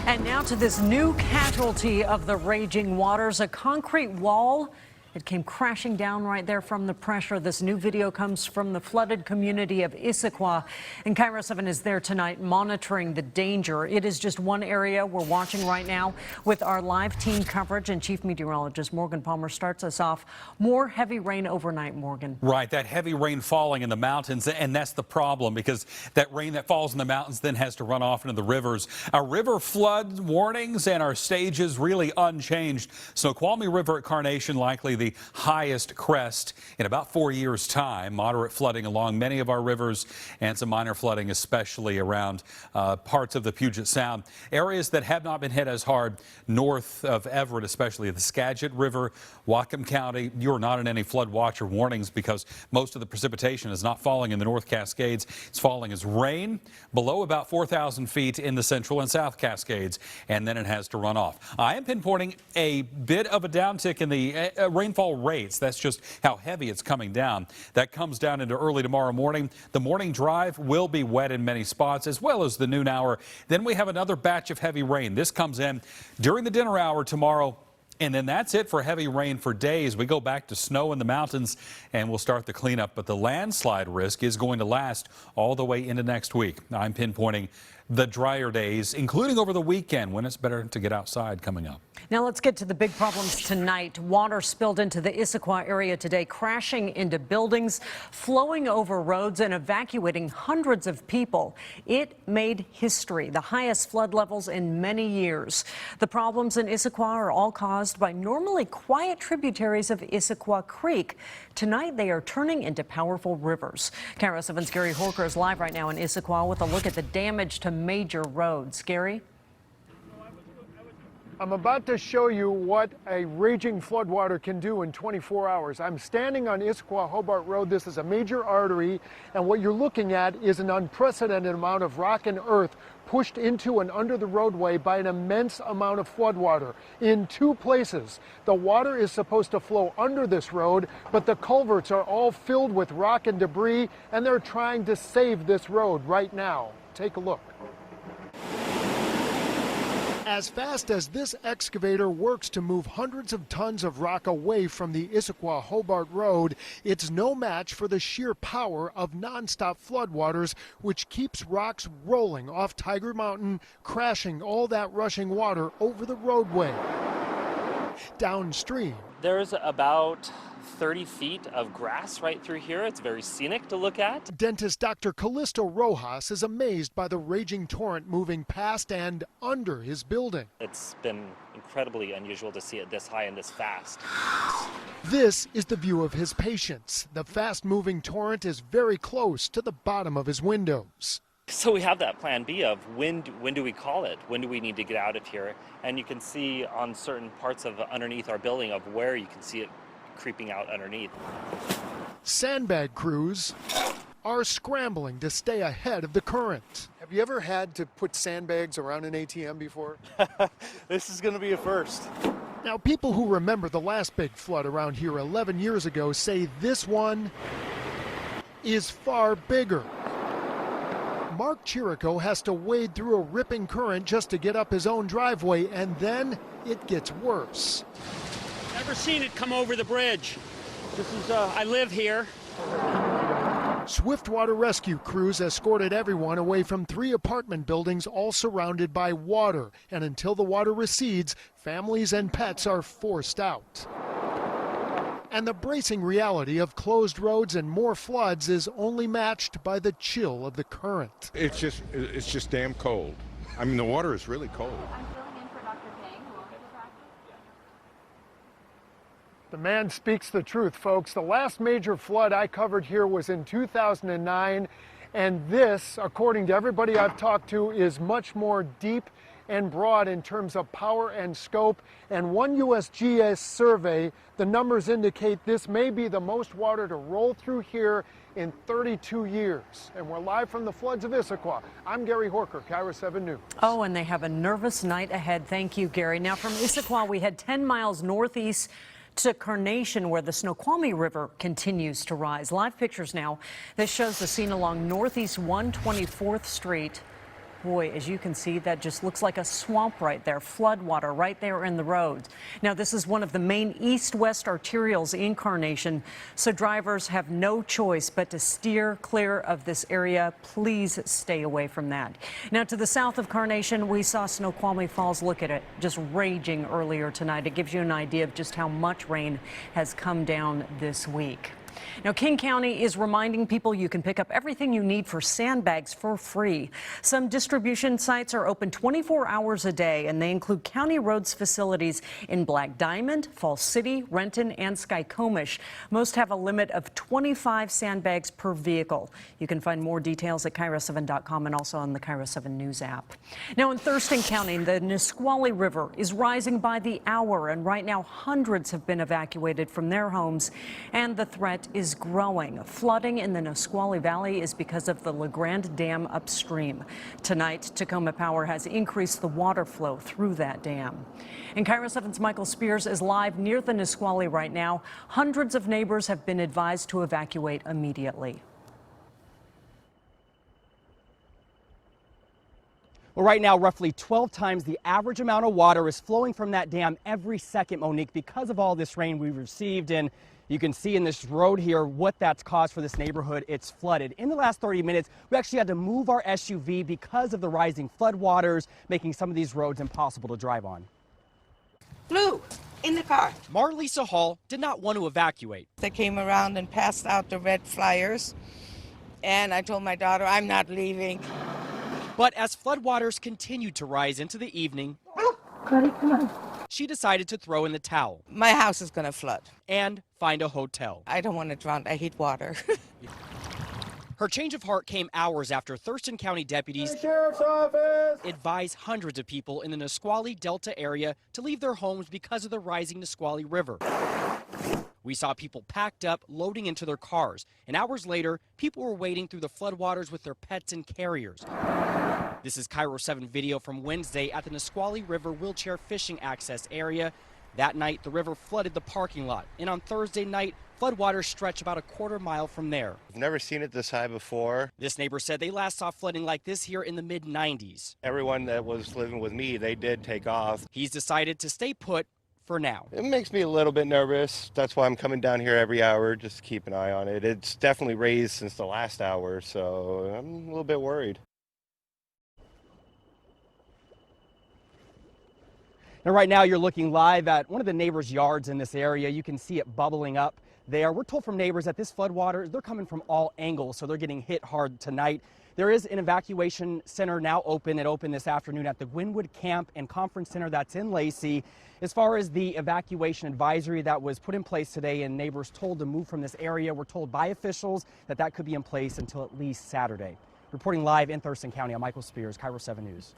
And now to this new casualty of the raging waters, a concrete wall. It came crashing down right there from the pressure. This new video comes from the flooded community of Issaquah. And Cairo 7 is there tonight monitoring the danger. It is just one area we're watching right now with our live team coverage. And Chief Meteorologist Morgan Palmer starts us off. More heavy rain overnight, Morgan. Right, that heavy rain falling in the mountains, and that's the problem because that rain that falls in the mountains then has to run off into the rivers. Our river flood warnings and our stages really unchanged. Snoqualmie River at Carnation likely the highest crest in about 4 years' time. Moderate flooding along many of our rivers and some minor flooding, especially around parts of the Puget Sound. Areas that have not been hit as hard north of Everett, especially the Skagit River, Whatcom County. You're not in any flood watch or warnings because most of the precipitation is not falling in the North Cascades. It's falling as rain below about 4,000 feet in the Central and South Cascades, and then it has to run off. I am pinpointing a bit of a downtick in the rainfall rates. That's just how heavy it's coming down. That comes down into early tomorrow morning. The morning drive will be wet in many spots, as well as the noon hour. Then we have another batch of heavy rain. This comes in during the dinner hour tomorrow. And then that's it for heavy rain for days. We go back to snow in the mountains and we'll start the cleanup. But the landslide risk is going to last all the way into next week. I'm pinpointing the drier days, including over the weekend when it's better to get outside coming up. Now let's get to the big problems tonight. Water spilled into the Issaquah area today, crashing into buildings, flowing over roads and evacuating hundreds of people. It made history, the highest flood levels in many years. The problems in Issaquah are all caused by normally quiet tributaries of Issaquah Creek. Tonight they are turning into powerful rivers. Cairo 7's Gary Horker is live right now in Issaquah with a look at the damage to major roads. Gary? I'm about to show you what a raging floodwater can do in 24 hours. I'm standing on Issaquah Hobart Road. This is a major artery, and what you're looking at is an unprecedented amount of rock and earth pushed into and under the roadway by an immense amount of floodwater. In two places, the water is supposed to flow under this road, but the culverts are all filled with rock and debris, and they're trying to save this road right now. Take a look. As fast as this excavator works to move hundreds of tons of rock away from the Issaquah Hobart Road, it's no match for the sheer power of nonstop floodwaters, which keeps rocks rolling off Tiger Mountain, crashing all that rushing water over the roadway. Downstream, there's about 30 feet of grass right through here. It's very scenic to look at. Dentist Dr. Callisto Rojas is amazed by the raging torrent moving past and under his building. It's been incredibly unusual to see it this high and this fast. This is the view of his patients. The fast-moving torrent is very close to the bottom of his windows. So we have that plan B of when do we call it? When do we need to get out of here? And you can see on certain parts of underneath our building of where you can see it creeping out underneath. Sandbag crews are scrambling to stay ahead of the current. Have you ever had to put sandbags around an ATM before? This is going to be a first. Now, people who remember the last big flood around here 11 years ago say this one is far bigger. Mark Chirico has to wade through a ripping current just to get up his own driveway, and then it gets worse. Never seen it come over the bridge. This is, I live here. Swiftwater rescue crews escorted everyone away from 3 apartment buildings all surrounded by water. And until the water recedes, families and pets are forced out. And the bracing reality of closed roads and more floods is only matched by the chill of the current. It's just damn cold. I mean, the water is really cold. The man speaks the truth, folks. The last major flood I covered here was in 2009, and this, according to everybody I've talked to, is much more deep and broad in terms of power and scope. And one USGS survey, the numbers indicate this may be the most water to roll through here in 32 years. And we're live from the floods of Issaquah. I'm Gary Horker, Cairo 7 News. Oh, and they have a nervous night ahead. Thank you, Gary. Now from Issaquah, we head 10 miles northeast to Carnation, where the Snoqualmie River continues to rise. Live pictures now. This shows the scene along Northeast 124th Street. boy, as you can see, that just looks like a swamp right there, flood water right there in the roads. Now, this is one of the main east-west arterials in Carnation, so drivers have no choice but to steer clear of this area. Please stay away from that. Now, to the south of Carnation, we saw Snoqualmie Falls. Look at it, just raging earlier tonight. It gives you an idea of just how much rain has come down this week. Now, King County is reminding people you can pick up everything you need for sandbags for free. Some distribution sites are open 24 hours a day, and they include County Roads facilities in Black Diamond, Falls City, Renton, and Skycomish. Most have a limit of 25 sandbags per vehicle. You can find more details at KIRO7.com and also on the KIRO 7 News app. Now, in Thurston County, the Nisqually River is rising by the hour, and right now hundreds have been evacuated from their homes, and the threat is growing. Flooding in the Nisqually Valley is because of the La Grande Dam upstream. Tonight, Tacoma Power has increased the water flow through that dam. And KIRO 7's Michael Spears is live near the Nisqually right now. Hundreds of neighbors have been advised to evacuate immediately. Well, right now, roughly 12 times the average amount of water is flowing from that dam every second, Monique, because of all this rain we've received. And you can see in this road here what that's caused for this neighborhood. It's flooded. In the last 30 minutes, we actually had to move our SUV because of the rising floodwaters, making some of these roads impossible to drive on. Blue, in the car. Marlisa Hall did not want to evacuate. They came around and passed out the red flyers, and I told my daughter, I'm not leaving. But as floodwaters continued to rise into the evening, Cody, come on. she decided to throw in the towel My house is going to flood. and find a hotel. I don't want to drown. I hate water. Her change of heart came hours after Thurston County deputies advised hundreds of people in the Nisqually Delta area to leave their homes because of the rising Nisqually River. We saw people packed up, loading into their cars, and hours later, people were wading through the floodwaters with their pets and carriers. This is KIRO 7 video from Wednesday at the Nisqually River wheelchair fishing access area. That night, the river flooded the parking lot, and on Thursday night, floodwaters stretch about a quarter mile from there. I've never seen it this high before. This neighbor said they last saw flooding like this here in the mid-90s. Everyone that was living with me, they did take off. He's decided to stay put for now. It makes me a little bit nervous. That's why I'm coming down here every hour just to keep an eye on it. It's definitely raised since the last hour, so I'm a little bit worried. Now, right now, you're looking live at one of the neighbors' yards in this area. You can see it bubbling up there. We're told from neighbors that this floodwater, they're coming from all angles, so they're getting hit hard tonight. There is an evacuation center now open. It opened this afternoon at the Gwynwood Camp and Conference Center that's in Lacey. As far as the evacuation advisory that was put in place today and neighbors told to move from this area, we're told by officials that that could be in place until at least Saturday. Reporting live in Thurston County, I'm Michael Spears, KIRO 7 News.